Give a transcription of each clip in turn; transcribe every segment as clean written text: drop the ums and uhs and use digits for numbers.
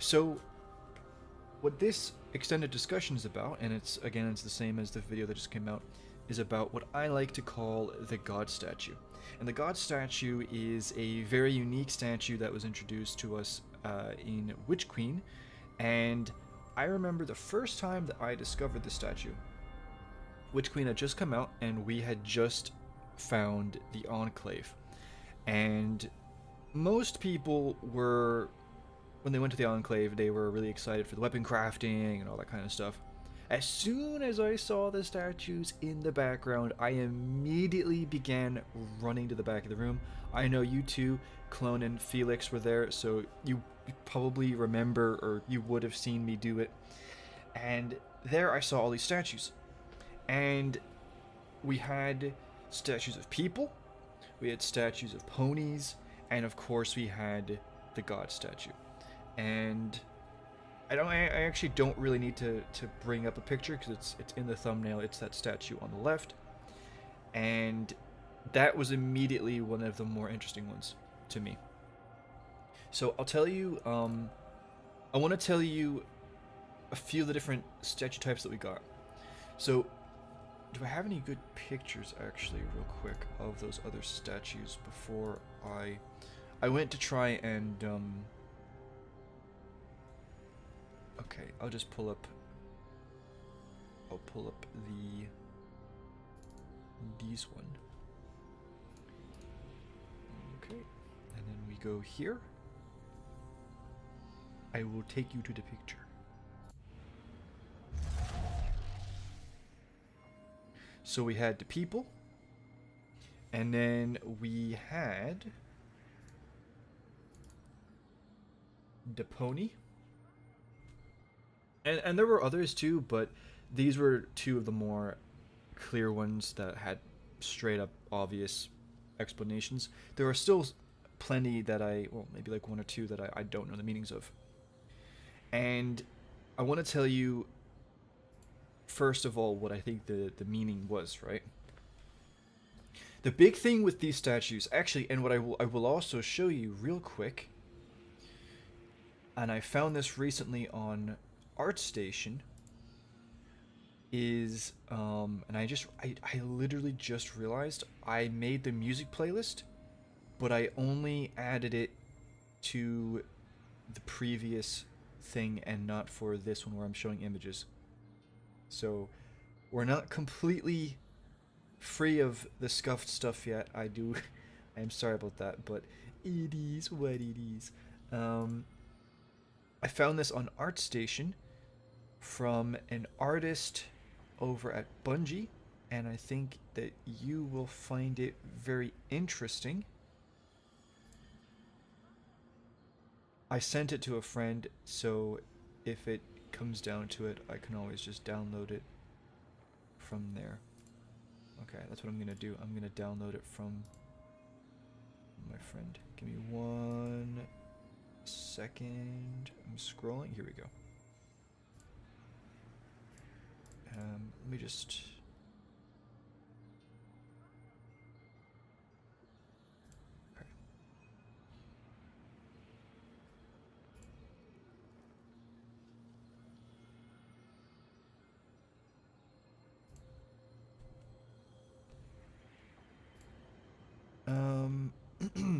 So, what this extended discussion is about, and it's the same as the video that just came out, is about what I like to call the God statue. And the God statue is a very unique statue that was introduced to us in Witch Queen, and I remember the first time that I discovered the statue. Witch Queen had just come out, and we had just found the Enclave. And most people were, when they went to the Enclave, they were really excited for the weapon crafting and all that kind of stuff. As soon as I saw the statues in the background, I immediately began running to the back of the room. I know you two, Clone and Felix, were there, so you probably remember, or you would have seen me do it. And there I saw all these statues. And we had statues of people, we had statues of ponies, and of course we had the God statue. And I actually don't really need to bring up a picture because it's in the thumbnail. It's that statue on the left, and that was immediately one of the more interesting ones to me. So I'll tell you. I want to tell you a few of the different statue types that we got. So, do I have any good pictures actually, real quick, of those other statues before I went to try and okay, I'll just pull up. I'll pull up these one. Okay, and then we go here. I will take you to the picture. So we had the people, and then we had the pony. And there were others too, but these were two of the more clear ones that had straight up obvious explanations. There are still plenty that well, maybe like one or two that I don't know the meanings of. And I want to tell you, first of all, what I think the meaning was, right? The big thing with these statues, actually, and what I will also show you real quick, and I found this recently on ArtStation, is and I literally just realized I made the music playlist, but I only added it to the previous thing and not for this one where I'm showing images. So we're not completely free of the scuffed stuff yet. I'm sorry about that, but it is what it is. I found this on ArtStation from an artist over at Bungie, and I think that you will find it very interesting. I sent it to a friend, so if it comes down to it, I can always just download it from there. Okay, that's what I'm gonna do. I'm gonna download it from my friend. Give me 1 second. I'm scrolling. Here we go. Let me just... Okay.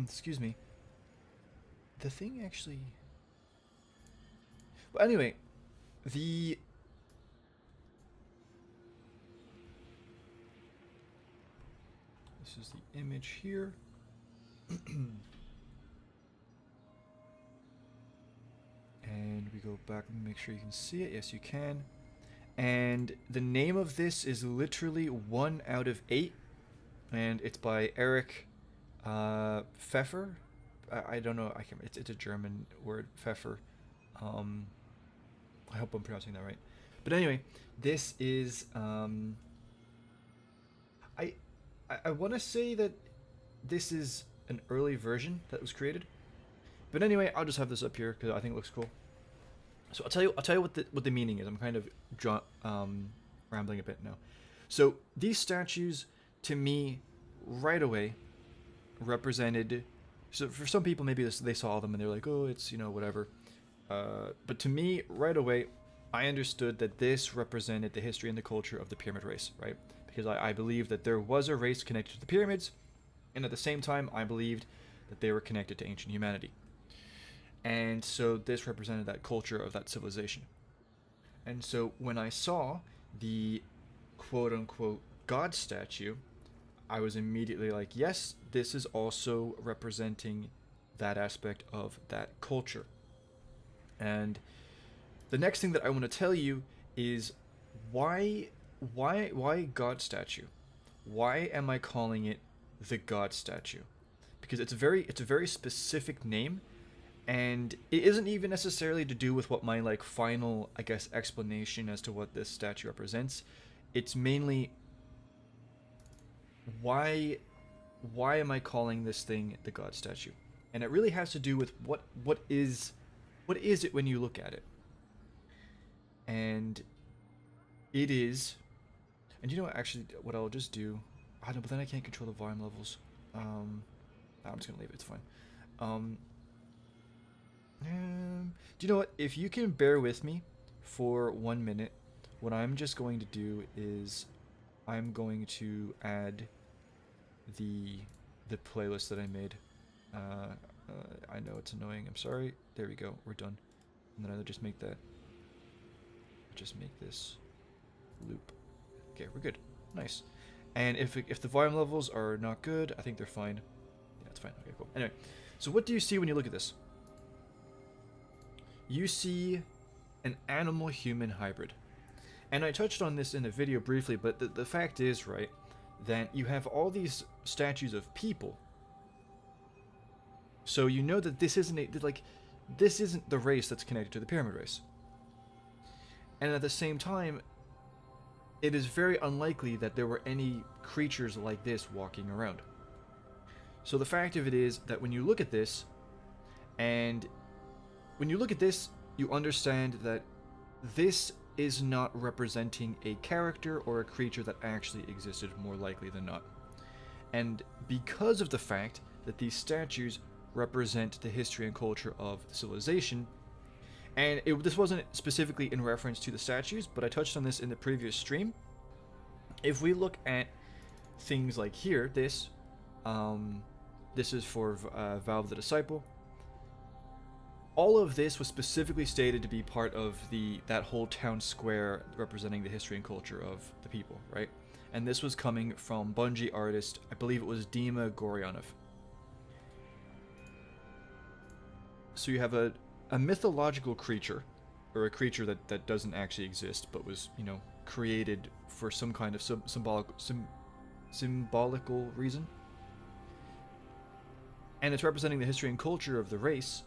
Excuse me. The thing actually... Well, anyway, this is the image here. And we go back and make sure you can see it. Yes, you can. And the name of this is literally 1 out of 8. And it's by Eric Pfeffer. I don't know. It's a German word, Pfeffer. I hope I'm pronouncing that right. But anyway, this is I want to say that this is an early version that was created. But anyway, I'll just have this up here because I think it looks cool. So I'll tell you what the meaning is. I'm kind of rambling a bit now. So these statues, to me, right away, represented. So for some people, maybe they saw them and they're like, oh, it's whatever. But to me, right away, I understood that this represented the history and the culture of the pyramid race, right? Because I believed that there was a race connected to the pyramids, and at the same time, I believed that they were connected to ancient humanity. And so this represented that culture of that civilization. And so when I saw the quote unquote God statue, I was immediately like, yes, this is also representing that aspect of that culture. And the next thing that I want to tell you is why God statue? Why am I calling it the God statue? Because it's a very specific name, and it isn't even necessarily to do with what my like final, I guess, explanation as to what this statue represents. It's mainly why am I calling this thing the God statue? And it really has to do with what is it when you look at it. And it is, and you know what, actually what I'll just do, I know, but then I can't control the volume levels. I'm just gonna leave it, it's fine. Do you know what, if you can bear with me for 1 minute, what I'm just going to do is I'm going to add the playlist that I made. I know it's annoying, I'm sorry. There we go, we're done. And then I'll just make that, this loop. Okay, we're good. Nice. And if the volume levels are not good, I think they're fine. Yeah, it's fine. Okay, cool. Anyway, so what do you see when you look at this? You see an animal-human hybrid. And I touched on this in the video briefly, but the fact is, right, that you have all these statues of people. So you know that this isn't this isn't the race that's connected to the pyramid race. And at the same time, it is very unlikely that there were any creatures like this walking around. So the fact of it is that when you look at this, you understand that this is not representing a character or a creature that actually existed, more likely than not. And because of the fact that these statues represent the history and culture of civilization, and this wasn't specifically in reference to the statues, but I touched on this in the previous stream. If we look at things like here, this is for Valve the Disciple. All of this was specifically stated to be part of that whole town square representing the history and culture of the people, right? And this was coming from Bungie artist, I believe it was Dima Goryanov. So you have a mythological creature, or a creature that doesn't actually exist, but was, you know, created for some kind of symbolical reason. And it's representing the history and culture of the race.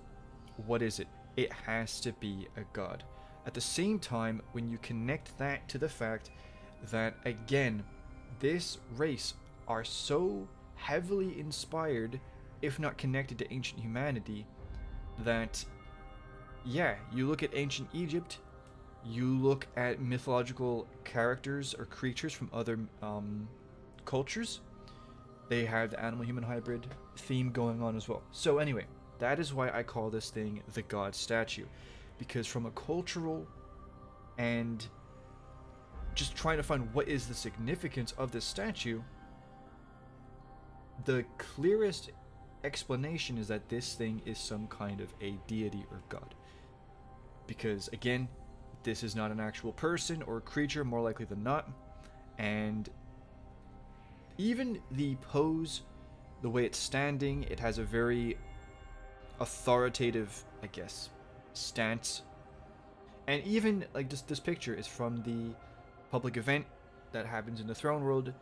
What is it? It has to be a god. At the same time, when you connect that to the fact that, again, this race are so heavily inspired, if not connected to ancient humanity, that, yeah, you look at ancient Egypt, you look at mythological characters or creatures from other cultures, they have the animal-human hybrid theme going on as well. So anyway, that is why I call this thing the God statue, because from a cultural and just trying to find what is the significance of this statue, the clearest explanation is that this thing is some kind of a deity or god. Because again, this is not an actual person or creature, more likely than not, and even the pose, the way it's standing, it has a very authoritative, I guess, stance. And even like this picture is from the public event that happens in the throne world.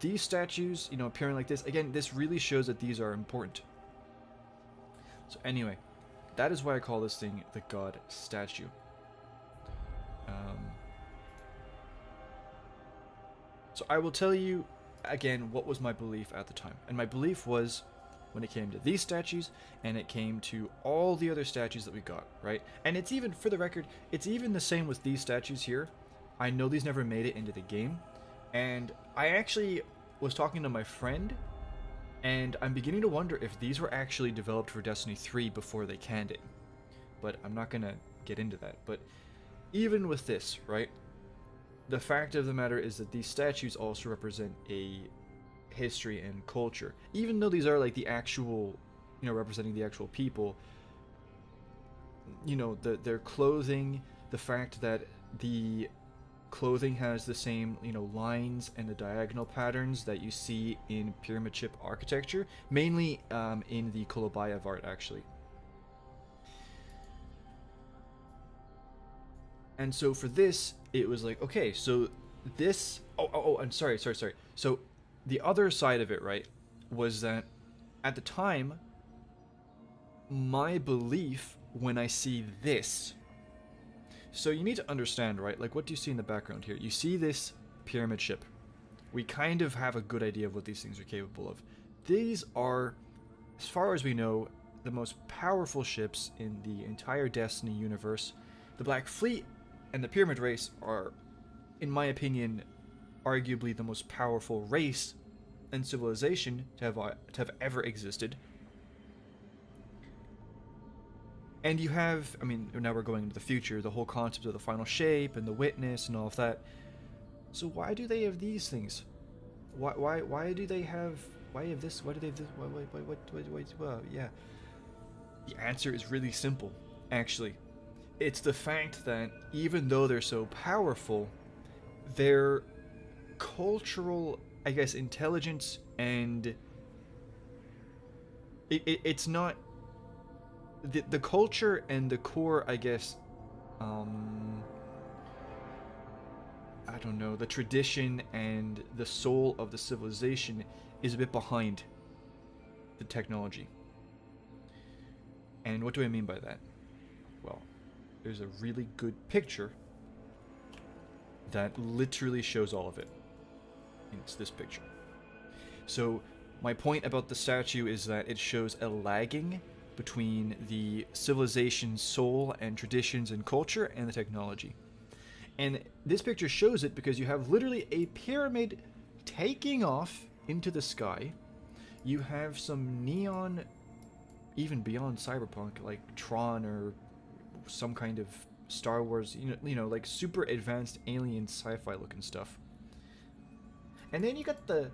These statues, you know, appearing like this, again, this really shows that these are important. So anyway, that is why I call this thing the God statue. So I will tell you again what was my belief at the time. And my belief was, when it came to these statues, and it came to all the other statues that we got, right? And it's even, for the record, it's even the same with these statues here. I know these never made it into the game, and I actually was talking to my friend, and I'm beginning to wonder if these were actually developed for Destiny 3 before they canned it. but I'm not gonna get into that. But even with this, right, the fact of the matter is that these statues also represent a history and culture. Even though these are like the actual, representing the actual people, their clothing, the fact that the clothing has the same, lines and the diagonal patterns that you see in pyramid ship architecture, mainly in the Kolobayev art, actually. And so for this, it was like, okay, so this... Oh, I'm sorry. So the other side of it, right, was that at the time, my belief when I see this... So you need to understand, right, like, what do you see in the background here? You see this pyramid ship. We kind of have a good idea of what these things are capable of. These are, as far as we know, the most powerful ships in the entire Destiny universe. The Black Fleet and the Pyramid Race are, in my opinion, arguably the most powerful race and civilization to have ever existed. And you have, I mean, now we're going into the future, the whole concept of the final shape and the witness and all of that. So why do they have these things? Why do they have, why have this, why do they have this, well, yeah. The answer is really simple, actually. It's the fact that even though they're so powerful, their cultural, I guess, intelligence and it's not the culture and the core, I guess, I don't know, the tradition and the soul of the civilization is a bit behind the technology. And what do I mean by that? Well, there's a really good picture that literally shows all of it. And it's this picture. So my point about the statue is that it shows a lagging between the civilization's soul and traditions and culture and the technology. And this picture shows it because you have literally a pyramid taking off into the sky. You have some neon, even beyond cyberpunk, like Tron or some kind of Star Wars, like super advanced alien sci-fi looking stuff. And then you got the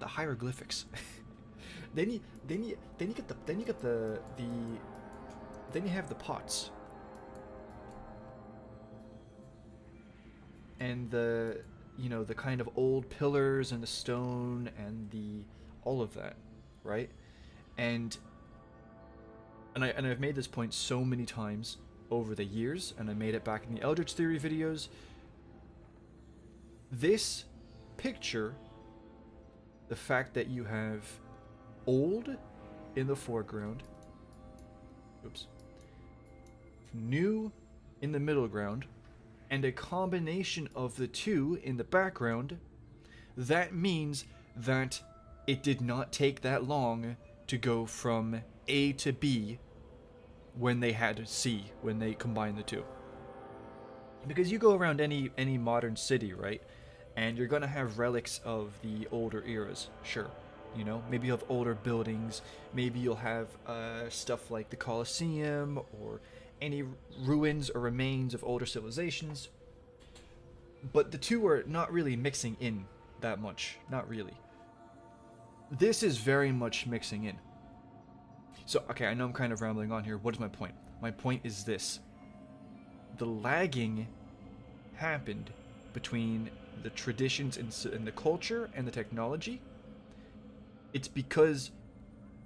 hieroglyphics. then you have the pots. And the kind of old pillars and the stone and all of that, right? And I've made this point so many times over the years, and I made it back in the Eldritch Theory videos. This picture, the fact that you have old in the foreground, new in the middle ground, and a combination of the two in the background, that means that it did not take that long to go from A to B when they had C, when they combined the two. Because you go around any modern city, right, and you're gonna have relics of the older eras, sure. Maybe you'll have older buildings, maybe you'll have stuff like the Colosseum, or any ruins or remains of older civilizations. But the two are not really mixing in that much, not really. This is very much mixing in. So, okay, I know I'm kind of rambling on here. What is my point? My point is this. The lagging happened between the traditions and the culture and the technology. It's because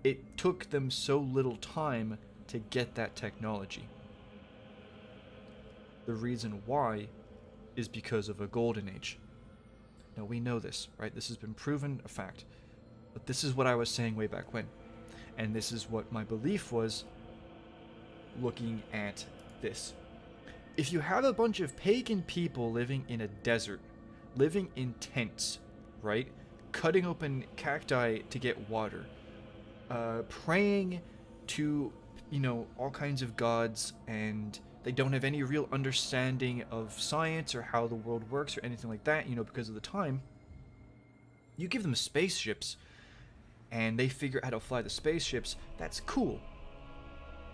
it took them so little time to get that technology. The reason why is because of a golden age. Now, we know this, right? This has been proven a fact. But this is what I was saying way back when. And this is what my belief was looking at this. If you have a bunch of pagan people living in a desert, living in tents, right? Cutting open cacti to get water, praying to, all kinds of gods, and they don't have any real understanding of science or how the world works or anything like that, because of the time. You give them spaceships, and they figure out how to fly the spaceships. That's cool.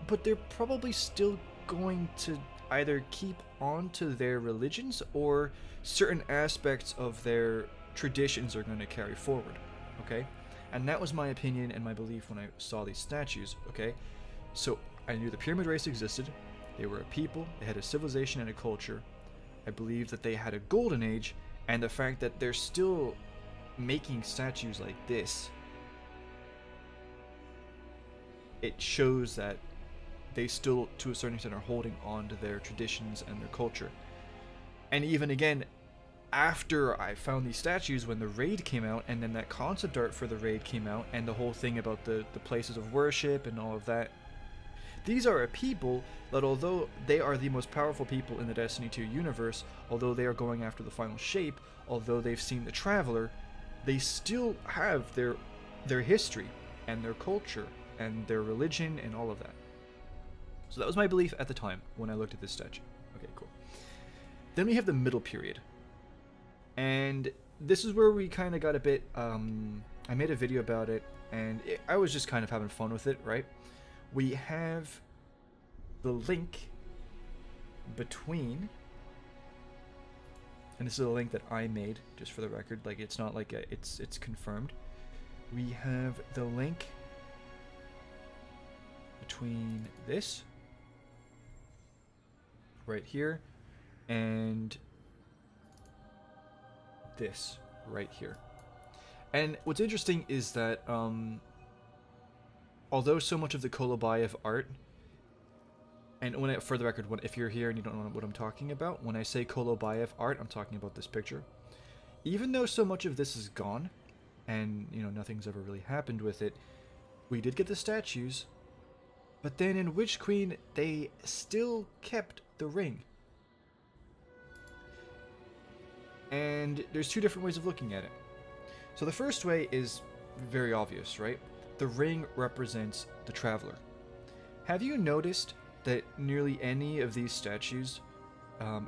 But they're probably still going to either keep on to their religions or certain aspects of their traditions are going to carry forward, okay? And that was my opinion and my belief when I saw these statues, okay? So I knew the pyramid race existed. They were a people, they had a civilization and a culture. I believe that they had a golden age, and the fact that they're still making statues like this, it shows that they still, to a certain extent, are holding on to their traditions and their culture. And even again, after I found these statues, when the raid came out, and then that concept art for the raid came out, and the whole thing about the places of worship and all of that, these are a people that, although they are the most powerful people in the Destiny 2 universe, although they are going after the final shape, although they've seen the Traveler, they still have their history and their culture and their religion and all of that. So that was my belief at the time when I looked at this statue. Okay, cool. Then we have the middle period. And this is where we kind of got a bit, I made a video about it, and I was just kind of having fun with it, right? We have the link between, and this is a link that I made, just for the record, like it's not like it's confirmed. We have the link between this right here and this right here. And what's interesting is that although so much of the Kolobayev art, and when for the record, if you're here and you don't know what I'm talking about, when I say Kolobayev art, I'm talking about this picture. Even though so much of this is gone, and you know nothing's ever really happened with it, we did get the statues. But then in Witch Queen, they still kept the ring. And there's two different ways of looking at it. So the first way is very obvious, right? The ring represents the Traveler. Have you noticed that nearly any of these statues,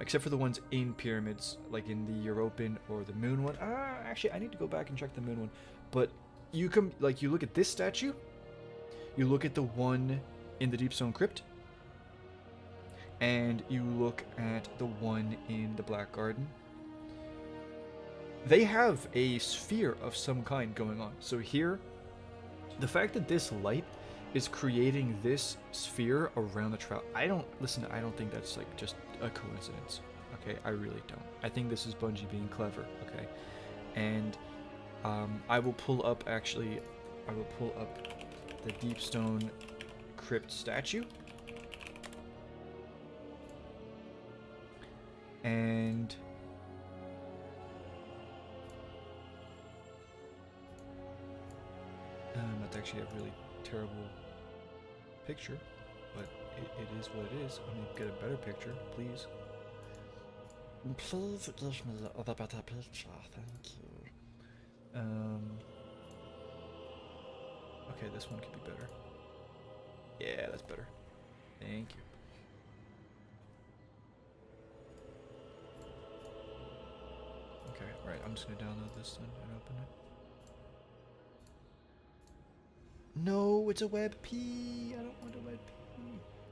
except for the ones in pyramids, like in the European or the Moon one, actually I need to go back and check the Moon one, but you look at this statue, you look at the one in the Deepstone Crypt, and you look at the one in the Black Garden. They have a sphere of some kind going on. So here, the fact that this light is creating this sphere around the trail, I don't think that's like just a coincidence. Okay, I really don't. I think this is Bungie being clever. Okay, and I will pull up the Deepstone Crypt statue, and that's actually a really terrible picture, but it is what it is. Let me get a better picture, please. Please give me a better picture, thank you. Okay, this one could be better. Yeah, that's better. Thank you. Okay, right, I'm just gonna download this then and open it. No, it's a WebP. I don't want a WebP.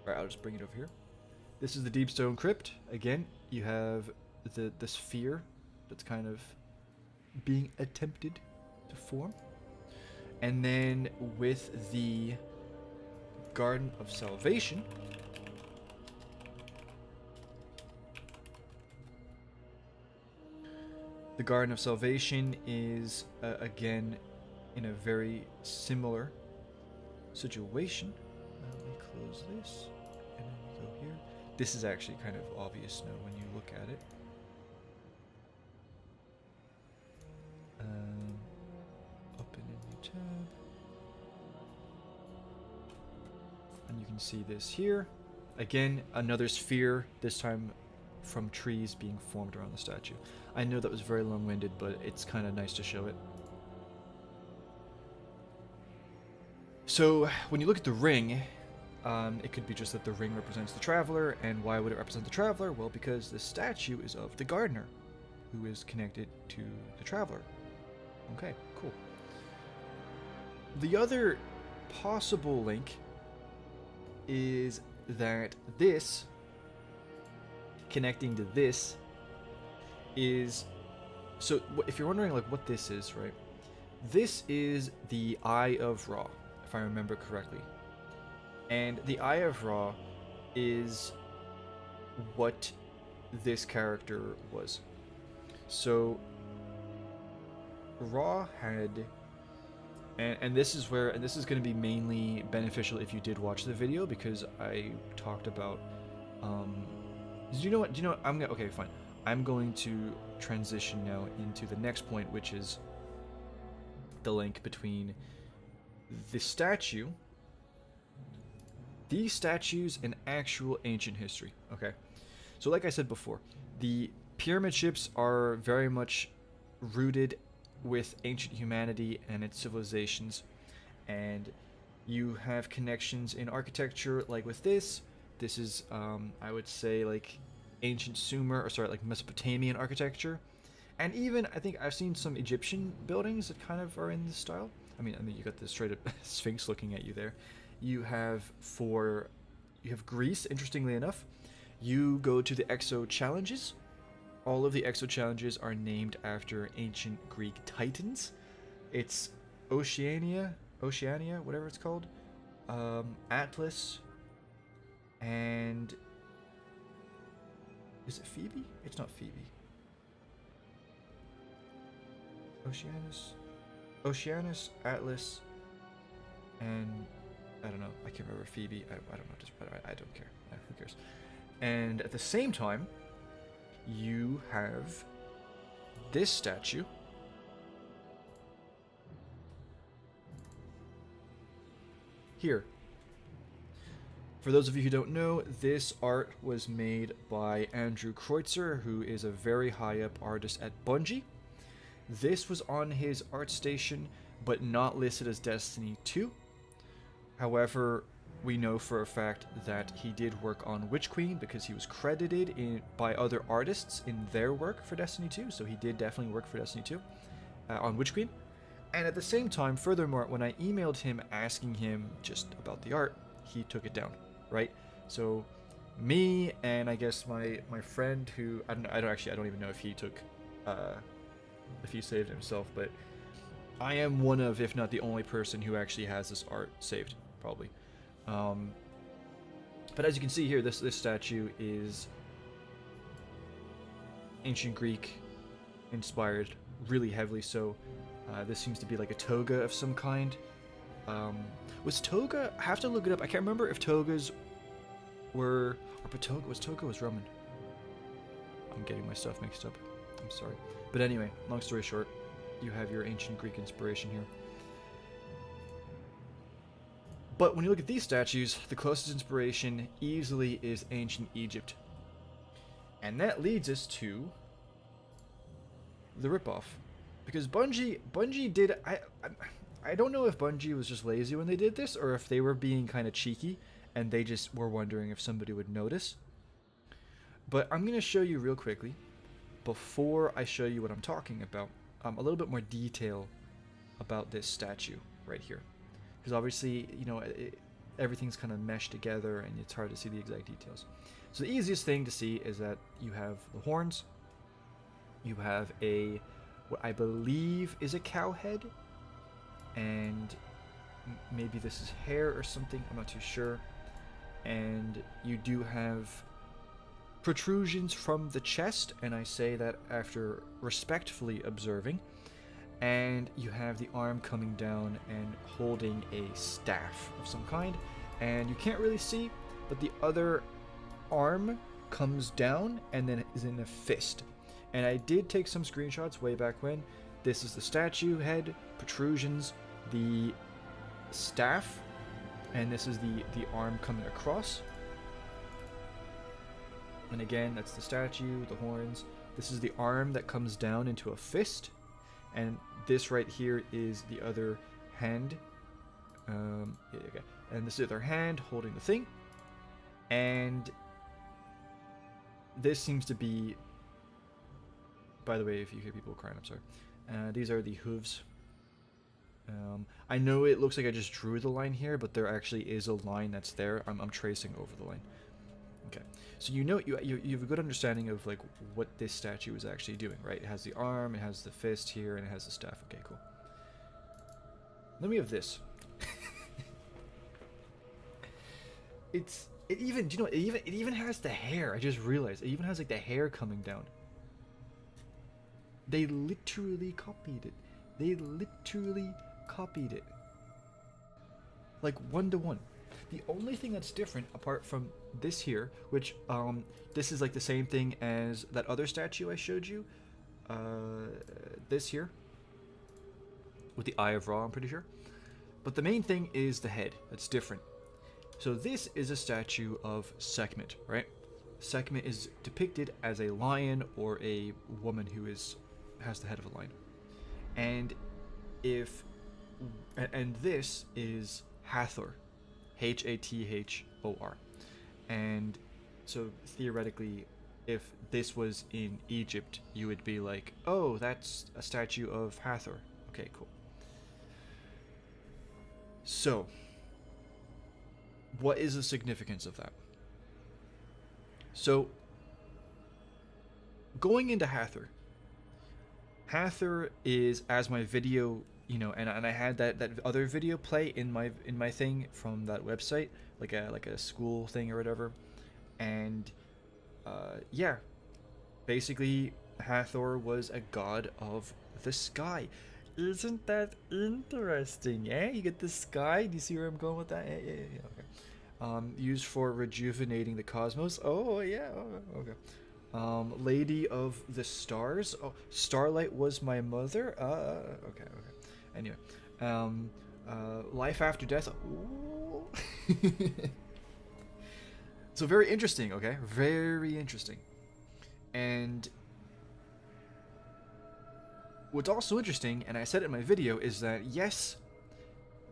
Alright, I'll just bring it over here. This is the Deepstone Crypt. Again, you have the sphere that's kind of being attempted to form. And then with the Garden of Salvation, the Garden of Salvation is, again, in a very similar situation. Let me close this, and then we go here. This is actually kind of obvious now when you look at it. Open a new tab, and you can see this here. Again, another sphere, this time from trees being formed around the statue. I know that was very long-winded, but it's kind of nice to show it. So, when you look at the ring, it could be just that the ring represents the Traveler, and why would it represent the Traveler? Well, because the statue is of the Gardener, who is connected to the Traveler. Okay, cool. The other possible link is that this, connecting to this, is... So if you're wondering like what this is, right? This is the Eye of Ra, if I remember correctly. And the Eye of Ra is what this character was. So Ra had, and this is where, and this is going to be mainly beneficial if you did watch the video, because I talked about, do you know what, I'm gonna, okay, fine. I'm going to transition now into the next point, which is the link between the statue, these statues, and actual ancient history. Okay, so like I said before, the pyramid ships are very much rooted with ancient humanity and its civilizations, and you have connections in architecture, like with this. This is, I would say, like ancient Sumer, or sorry, like Mesopotamian architecture, and even I think I've seen some Egyptian buildings that kind of are in this style. I mean, you got the straight up Sphinx looking at you there. You have Greece. Interestingly enough, you go to the Exo challenges. All of the Exo challenges are named after ancient Greek titans. It's Oceania, whatever it's called, Atlas, and is it Phoebe? It's not Phoebe. Oceanus, Atlas, and I don't know. I can't remember Phoebe. I don't know. Just I don't care. Who cares? And at the same time, you have this statue. Here. For those of you who don't know, this art was made by Andrew Kreutzer, who is a very high up artist at Bungie. This was on his art station, but not listed as Destiny 2. However, we know for a fact that he did work on Witch Queen because he was credited by other artists in their work for Destiny 2, so he did definitely work for Destiny 2 on Witch Queen. And at the same time, furthermore, when I emailed him asking him just about the art, he took it down, right? So me and I guess my friend, who I don't even know if he took if he saved himself, but I am one of, if not the only person who actually has this art saved, probably. But as you can see here, this statue is ancient Greek inspired, really heavily so. This seems to be like a toga of some kind. Was toga? I have to look it up. I can't remember if togas were, or toga was Roman. I'm getting my stuff mixed up. I'm sorry. But anyway, long story short, you have your ancient Greek inspiration here. But when you look at these statues, the closest inspiration easily is ancient Egypt. And that leads us to the ripoff. Because Bungie did... I don't know if Bungie was just lazy when they did this, or if they were being kind of cheeky, and they just were wondering if somebody would notice. But I'm going to show you real quickly, before I show you what I'm talking about, a little bit more detail about this statue right here. Because obviously, you know, everything's kind of meshed together and it's hard to see the exact details. So the easiest thing to see is that you have the horns, you have what I believe is a cow head, and maybe this is hair or something, I'm not too sure. And you do have protrusions from the chest, and I say that after respectfully observing. And you have the arm coming down and holding a staff of some kind, and you can't really see, but the other arm comes down and then is in a fist. And I did take some screenshots way back when. This is the statue head, protrusions, the staff, and this is the arm coming across. And again, that's the statue, the horns. This is the arm that comes down into a fist. And this right here is the other hand. Okay. And this is the other hand holding the thing. And this seems to be... By the way, if you hear people crying, I'm sorry. These are the hooves. I know it looks like I just drew the line here, but there actually is a line that's there. I'm tracing over the line. Okay, so you know you have a good understanding of like what this statue is actually doing, right? It has the arm, it has the fist here, and it has the staff. Okay, cool. Then we have this. It even, do you know, it even has the hair. I just realized it even has like the hair coming down. They literally copied it. They literally copied it. Like 1-to-1. The only thing that's different apart from this here, which this is like the same thing as that other statue I showed you. This here with the Eye of Ra, I'm pretty sure. But the main thing is the head. That's different. So this is a statue of Sekhmet, right? Sekhmet is depicted as a lion or a woman who has the head of a lion. And this is Hathor, Hathor. And so theoretically, if this was in Egypt, you would be like, oh, that's a statue of Hathor. Okay, cool. So, what is the significance of that? So, going into Hathor. Hathor is, as my video, you know, and I had that other video play in my thing from that website, like a school thing or whatever, and yeah, basically Hathor was a god of the sky. Isn't that interesting? Eh? You get the sky. Do you see where I'm going with that? Yeah. Okay. Used for rejuvenating the cosmos. Oh yeah. Oh, okay. Lady of the Stars. Oh, Starlight was my mother. Okay. Anyway, life after death. Ooh. So very interesting. Okay, very interesting. And what's also interesting, and I said it in my video, is that yes,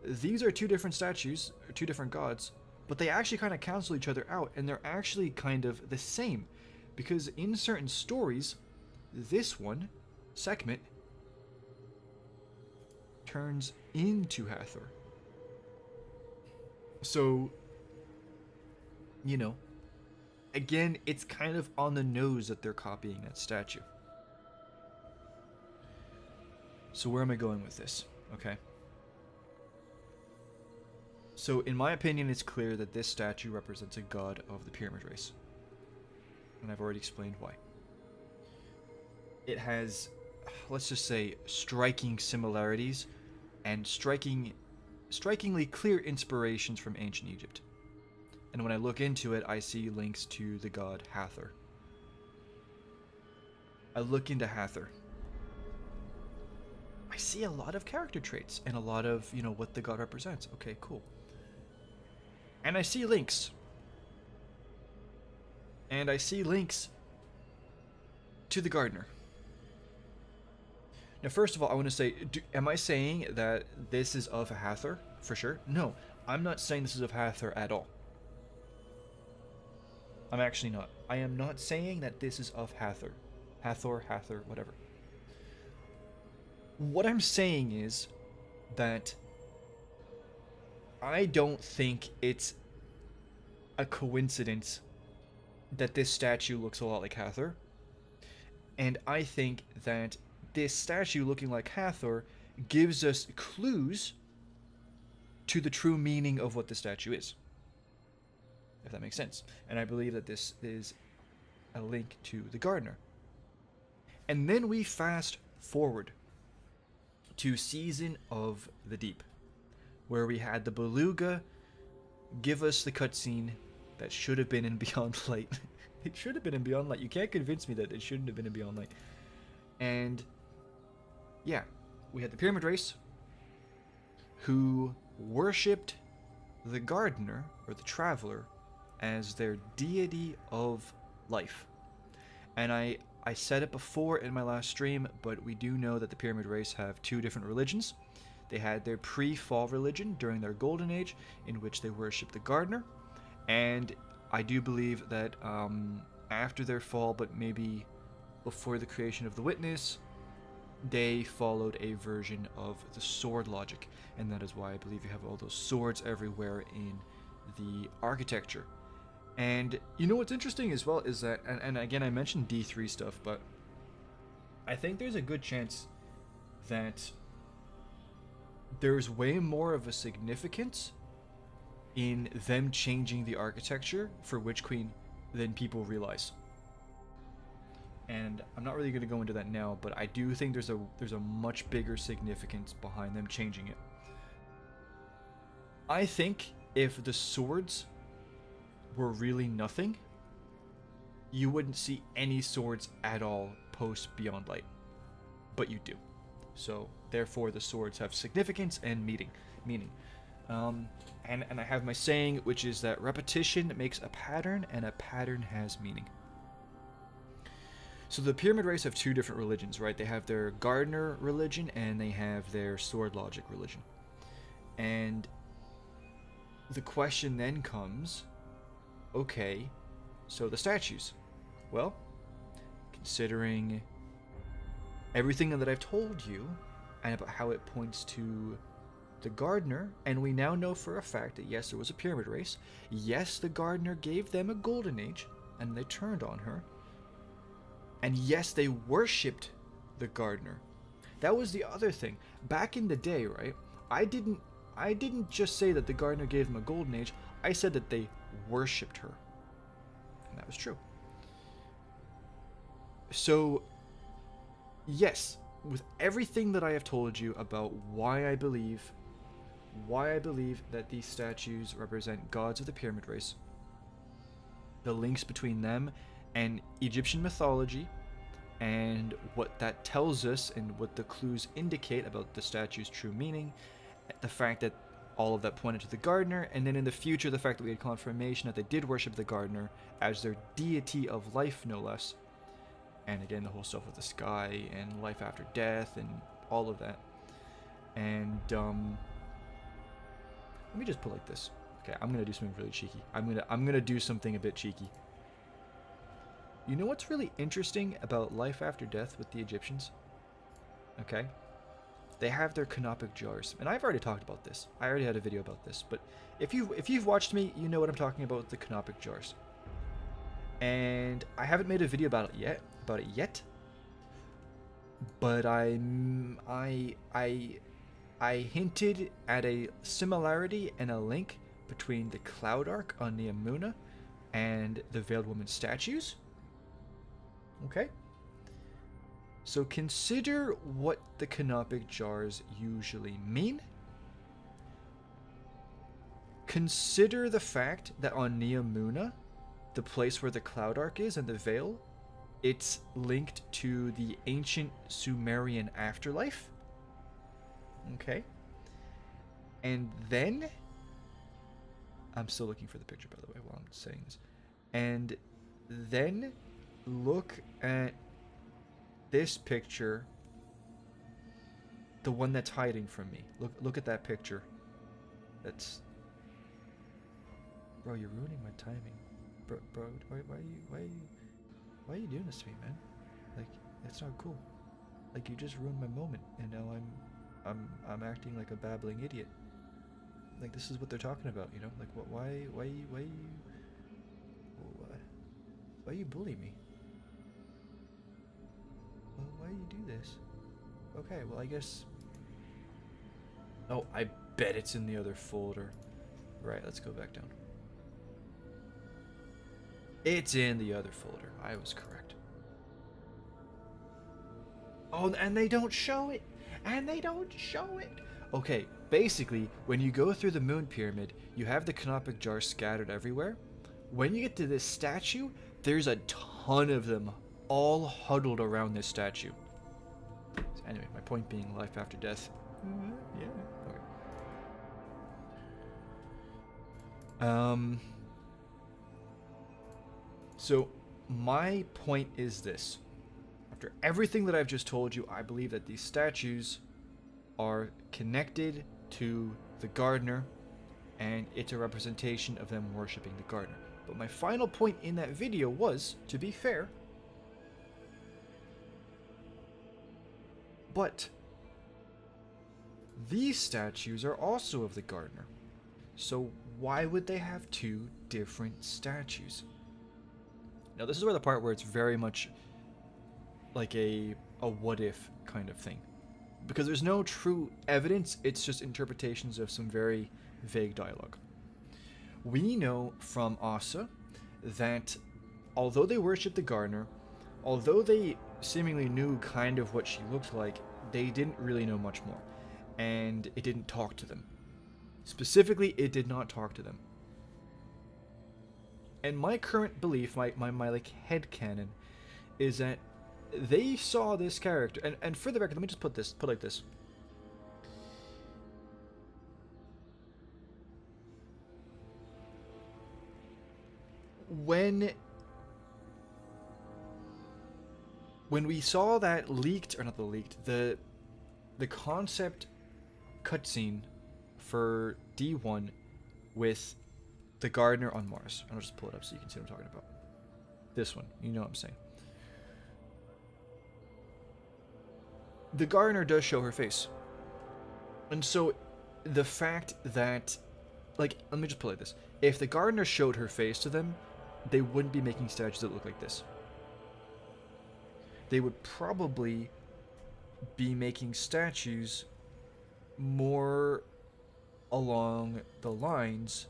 these are two different statues, or two different gods, but they actually kind of cancel each other out, and they're actually kind of the same. Because in certain stories, this one, Sekhmet, turns into Hathor. So, you know, again, it's kind of on the nose that they're copying that statue. So where am I going with this? Okay. So in my opinion, it's clear that this statue represents a god of the pyramid race. And I've already explained why. It has, let's just say, striking similarities and strikingly clear inspirations from ancient Egypt. And when I look into it, I see links to the god Hathor. I look into Hathor. I see a lot of character traits and a lot of, you know, what the god represents. Okay, cool. And I see links. And I see links to the gardener. Now, first of all, I want to say, am I saying that this is of Hathor? For sure? No, I'm not saying this is of Hathor at all. I'm actually not. I am not saying that this is of Hathor. Hathor, whatever. What I'm saying is that I don't think it's a coincidence that this statue looks a lot like Hathor. And I think that this statue looking like Hathor gives us clues to the true meaning of what the statue is. If that makes sense. And I believe that this is a link to the gardener. And then we fast forward to Season of the Deep, where we had the beluga give us the cutscene that should have been in Beyond Light. It should have been in Beyond Light. You can't convince me that it shouldn't have been in Beyond Light. And yeah, we had the pyramid race who worshipped the gardener or the traveler as their deity of life. And I said it before in my last stream, but we do know that the pyramid race have two different religions. They had their pre-fall religion during their golden age, in which they worshipped the gardener, and I do believe that after their fall, but maybe before the creation of the witness, they followed a version of the sword logic, and that is why I believe you have all those swords everywhere in the architecture. And you know what's interesting as well is that, and again I mentioned D3 stuff, but I think there's a good chance that there's way more of a significance in them changing the architecture for Witch Queen than people realize. And I'm not really going to go into that now, but I do think there's a much bigger significance behind them changing it. I think if the swords were really nothing, you wouldn't see any swords at all post Beyond Light. But you do. So therefore the swords have significance and meaning. And I have my saying, which is that repetition makes a pattern, and a pattern has meaning. So the Pyramid Race have two different religions, right? They have their Gardener religion, and they have their Sword Logic religion. And the question then comes, okay, so the statues. Well, considering everything that I've told you, and about how it points to the Gardener, and we now know for a fact that yes, there was a Pyramid Race. Yes, the Gardener gave them a golden age, and they turned on her. And yes, they worshipped the Gardener. That was the other thing. Back in the day, right? I didn't just say that the Gardener gave them a golden age. I said that they worshipped her. And that was true. So, yes, with everything that I have told you about why I believe that these statues represent gods of the Pyramid Race, the links between them and Egyptian mythology, and what that tells us and what the clues indicate about the statue's true meaning, the fact that all of that pointed to the Gardener, and then in the future the fact that we had confirmation that they did worship the Gardener as their deity of life, no less. And again, the whole stuff with the sky and life after death and all of that. And let me just put it like this. Okay, I'm gonna do something really cheeky. I'm gonna do something a bit cheeky. You know what's really interesting about life after death with the Egyptians? Okay, they have their canopic jars, and I've already talked about this. I already had a video about this, but if you've watched me, you know what I'm talking about with the canopic jars. And I haven't made a video about it yet. But I hinted at a similarity and a link between the Cloud Ark on the Amuna and the Veiled Woman statues. Okay? So consider what the canopic jars usually mean. Consider the fact that on Neomuna, the place where the Cloud Ark is and the Veil, it's linked to the ancient Sumerian afterlife. Okay. And then, I'm still looking for the picture, by the way, while I'm saying this. And then look at this picture, the one that's hiding from me. Look at that picture. That's, bro, you're ruining my timing. Bro, why are you doing this to me, man? Like, that's not cool. Like, you just ruined my moment, and now I'm acting like a babbling idiot. Like, this is what they're talking about, you know? Like, why you bully me? Well, why you do this? Okay, well, I guess. Oh, I bet it's in the other folder. Right, let's go back down. It's in the other folder. I was correct. Oh, and they don't show it. Okay, basically, when you go through the moon pyramid, you have the canopic jars scattered everywhere. When you get to this statue, there's a ton of them all huddled around this statue. So anyway, my point being life after death. Yeah. Okay. So my point is this. After everything that I've just told you, I believe that these statues are connected to the Gardener, and it's a representation of them worshipping the Gardener. But my final point in that video was, to be fair, But these statues are also of the gardener. So why would they have two different statues? Now this is where the part where it's very much like a what if kind of thing. Because there's no true evidence, it's just interpretations of some very vague dialogue. We know from Asa that although they worshipped the gardener, although they seemingly knew kind of what she looked like, they didn't really know much more. And it didn't talk to them. Specifically, it did not talk to them. And my current belief, my like headcanon, is that they saw this character, and for the record, let me just put like this. When we saw that leaked, or not the leaked, the concept cutscene for D1 with the gardener on Mars, and I'll just pull it up so you can see what I'm talking about. This one, you know what I'm saying. The gardener does show her face. And so the fact that, like, let me just put it like this. If the gardener showed her face to them, they wouldn't be making statues that look like this. They would probably be making statues more along the lines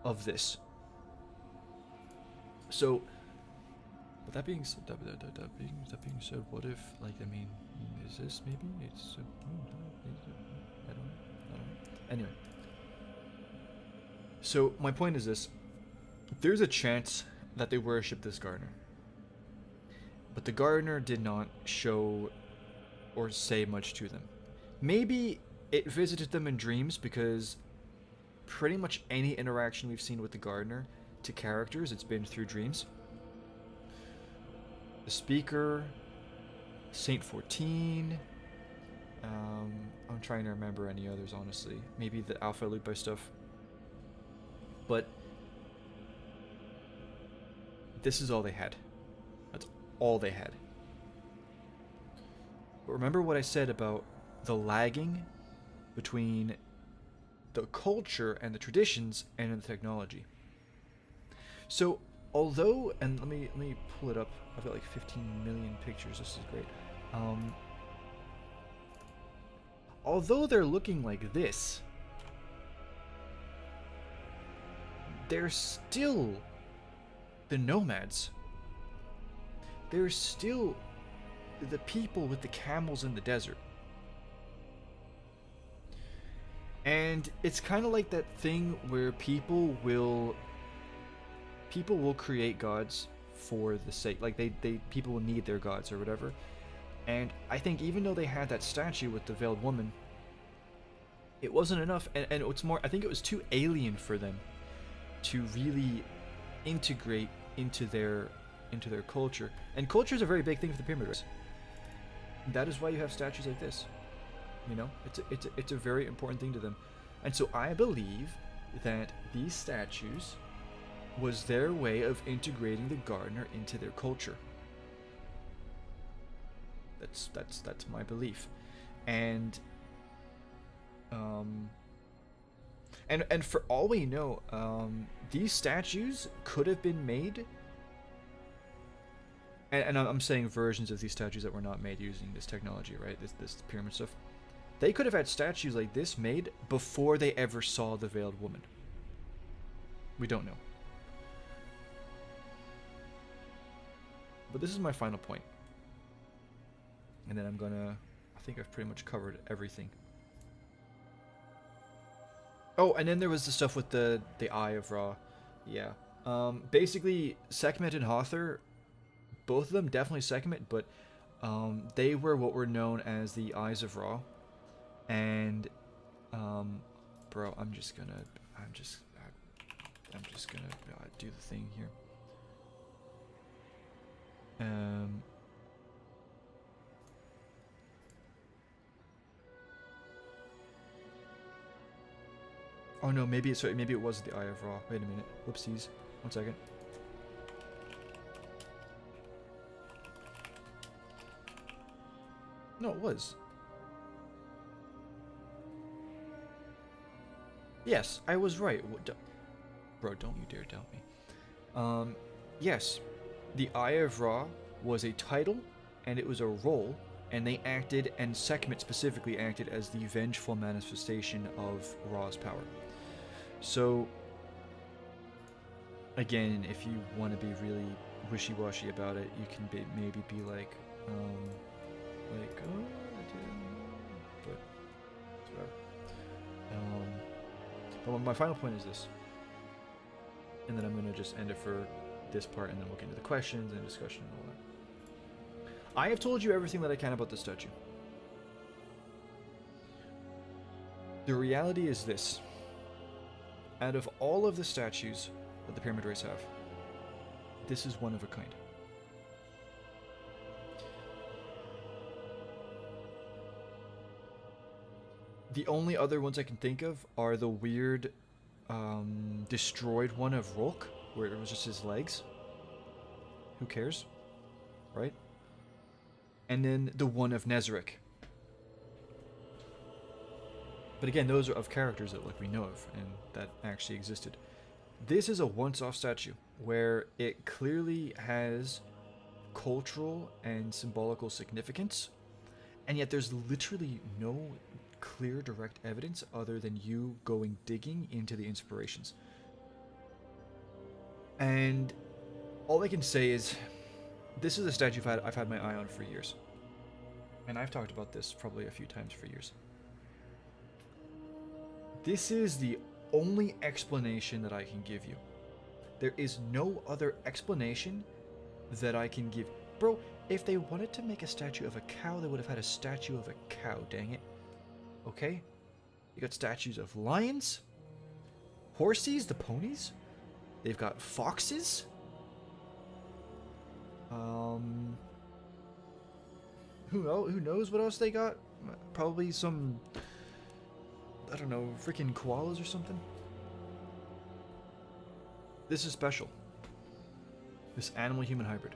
of this. So, but that being said, that being said, what if, like, I mean, is this maybe? It's I don't know. Anyway, so my point is this: there's a chance that they worship this gardener, but the gardener did not show or say much to them. Maybe it visited them in dreams, because pretty much any interaction we've seen with the gardener to characters, it's been through dreams. The Speaker, Saint 14. I'm trying to remember any others, honestly. Maybe the Alpha Lupi stuff. But this is all they had. That's all they had. But remember what I said about the lagging between the culture and the traditions and the technology. So, although, and let me pull it up. I've got like 15 million pictures. This is great. Although they're looking like this, they're still the nomads. They're still the people with the camels in the desert. And it's kind of like that thing where people will create gods for the sake, like people will need their gods or whatever. And I think even though they had that statue with the veiled woman, it wasn't enough, and it's more, I think it was too alien for them to really integrate into their culture. And culture is a very big thing for the Pyramid Race. That is why you have statues like this. You know, it's a very important thing to them. And so I believe that these statues was their way of integrating the gardener into their culture. That's my belief. And for all we know, these statues could have been made, and I'm saying versions of these statues that were not made using this technology, right? This pyramid stuff. They could have had statues like this made before they ever saw the veiled woman. We don't know. But this is my final point. And then I think I've pretty much covered everything. Oh, and then there was the stuff with the Eye of Ra. Yeah. Basically, Sekhmet and Hathor, both of them, definitely Sekhmet, but they were what were known as the Eyes of Ra. And, bro, I'm just gonna do the thing here. Oh no, maybe it was the Eye of Ra. Wait a minute. Whoopsies. 1 second. No, it was. Yes, I was right. Bro, don't you dare doubt me. Yes, the Eye of Ra was a title, and it was a role, and they acted, and Sekhmet specifically acted as the vengeful manifestation of Ra's power. So, again, if you want to be really wishy-washy about it, you can maybe be like, oh, I didn't know, but it's whatever. But my final point is this, and then I'm gonna just end it for this part, and then we'll get into the questions and discussion and all that. I have told you everything that I can about the statue. The reality is this. Out of all of the statues that the Pyramid Race have, this is one of a kind. The only other ones I can think of are the weird destroyed one of Rolk, where it was just his legs. Who cares? Right? And then the one of Nezarec. But again, those are of characters that we know of and that actually existed. This is a once-off statue where it clearly has cultural and symbolical significance, and yet there's literally no clear direct evidence other than you going digging into the inspirations. And all I can say is this is a statue I've had my eye on for years, and I've talked about this probably a few times for years. This is the only explanation that I can give you. There is no other explanation that I can give. Bro, if they wanted to make a statue of a cow, they would have had a statue of a cow, dang it. Okay? You got statues of lions, horses, the ponies. They've got foxes. Who knows what else they got? Probably some, I don't know, freaking koalas or something. This is special. This animal-human hybrid.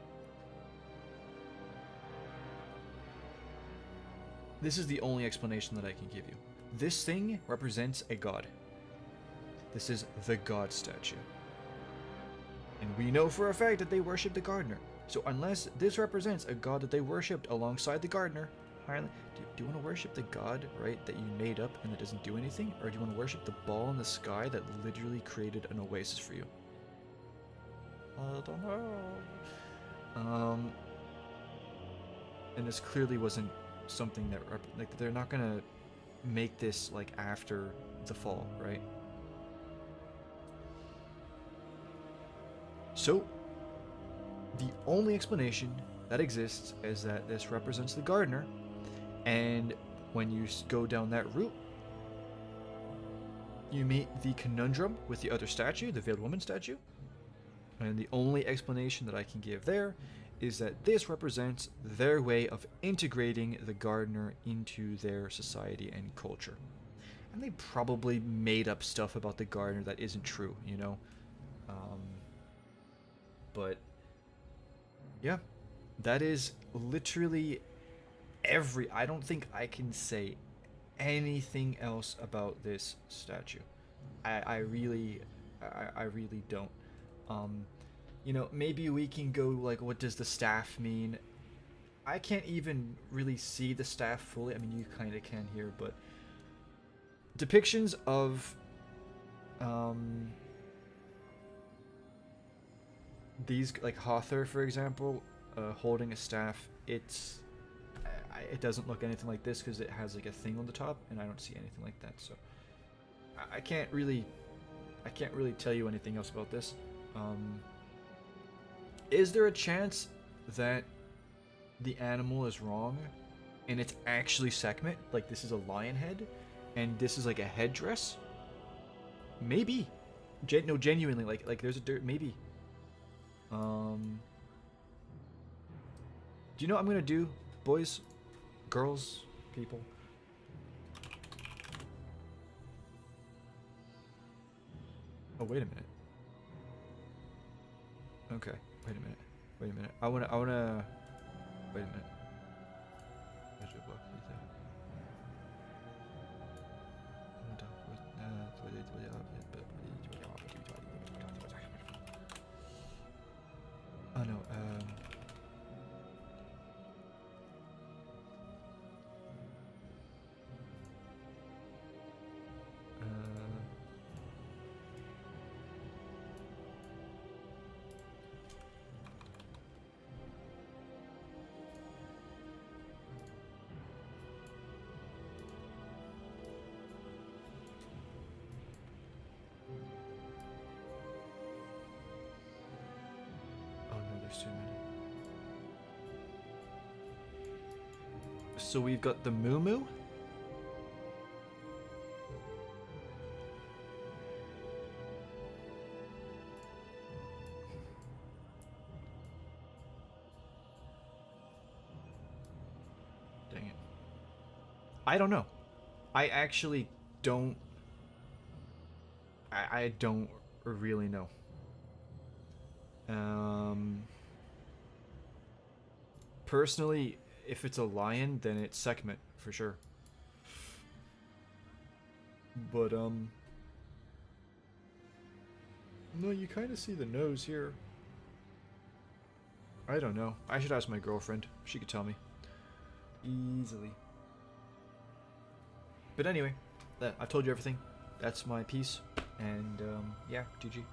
This is the only explanation that I can give you. This thing represents a god. This is the god statue. And we know for a fact that they worship the gardener. So unless this represents a god that they worshipped alongside the gardener, do you want to worship the god, right, that you made up and that doesn't do anything? Or do you want to worship the ball in the sky that literally created an oasis for you? I don't know. And this clearly wasn't something that, like, they're not gonna make this, like, after the fall, right? So, the only explanation that exists is that this represents the gardener, and when you go down that route, you meet the conundrum with the other statue, the Veiled Woman statue, and the only explanation that I can give there is that this represents their way of integrating the gardener into their society and culture. And they probably made up stuff about the gardener that isn't true, you know? But yeah, that is literally I don't think I can say anything else about this statue. I really don't. You know, maybe we can go, like, what does the staff mean? I can't even really see the staff fully. I mean, you kind of can here, but depictions of these, like Hother, for example, holding a staff, it doesn't look anything like this because it has, like, a thing on the top, and I don't see anything like that. So I can't really tell you anything else about this. Is there a chance that the animal is wrong and it's actually Sekhmet? Like, this is a lion head and this is like a headdress? Maybe. No, genuinely, like there's a maybe. Do you know what I'm gonna do, boys, girls, people? Oh, wait a minute. Okay, wait a minute. I wanna, wait a minute. Oh no, oh no, there's too many. So we've got the Moo Moo. Dang it. I don't know. I actually don't. I don't really know. Personally, if it's a lion, then it's Sekhmet for sure. But no, you kind of see the nose here. I don't know. I should ask my girlfriend. She could tell me. Easily. But anyway, I've told you everything. That's my piece. And yeah, GG.